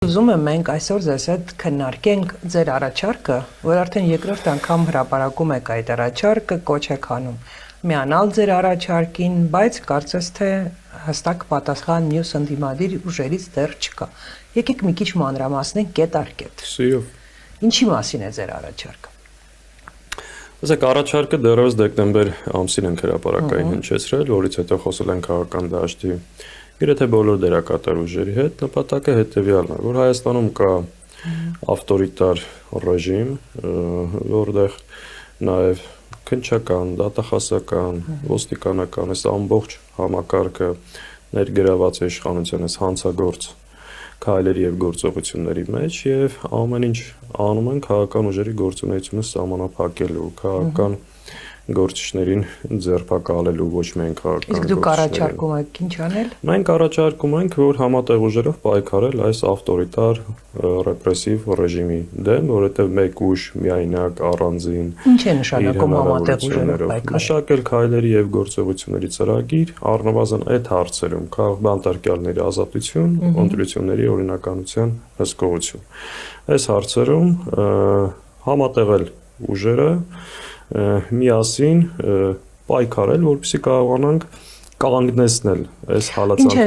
Ուզում եմ մենք այսօր ձեզ հետ քննարկենք ձեր առաջարկը, որ արդեն երկրորդ անգամ հրապարակում եք այդ առաջարկը, կոչ եք անում միանալ ձեր առաջարկին, բայց կարծես թե հստակ պատասխան մյուս ընդդիմադիր ուժերից դեռ չկա։ Եկեք մի քիչ մանրամասնենք կետ առ կետ։ Սիրով։ Ինչի մասին է ձեր առաջարկը։ Ասեք, առաջարկը դեռևս դեկտեմբեր ամսին ենք հրապարակային հնչեցրել, որից հետո խոսել ենք քաղաքական դաշտի գրեթե բոլոր դերակատար ուժերի հետ, նպատակը հետևյալն է, որ Հայաստանում կա ավտորիտար ռեժիմ, որտեղ նաև քննչական, դատախազական, ոստիկանական, այս ամբողջ համակարգը ներգրաված է իշխանության այս հանցագործ քայլերի եւ գործողությունների մեջ եւ ամեն ինչ անում են քաղաքական ուժերի գործունեությունը սահմանափակելու, քաղաքական գործիչներին ձերբակալելու, ոչ միայն քաղաքական Իսկ դուք առաջարկում եք ինչ անել։ Մենք առաջարկում ենք, որ համատեղ ուժերով պայքարել այս ավտորիտար ռեպրեսիվ ռեժիմի դեմ, որովհետև մեկ ուժ միայնակ առանձին Ինչ է նշանակում համատեղ ուժերով պայքարել։ Մշակել քայլերի եւ գործողությունների ծրագիր, առնվազն այդ հարցերում քաղաքբանտարկյալների ազատություն, ընտրությունների օրինականության հսկողություն։ Այս հարցերում համատեղել ուժերը միասին պայքարել, որպեսզի կարողանանք կանգնեցնել այս հալածանքների։ Ինչ է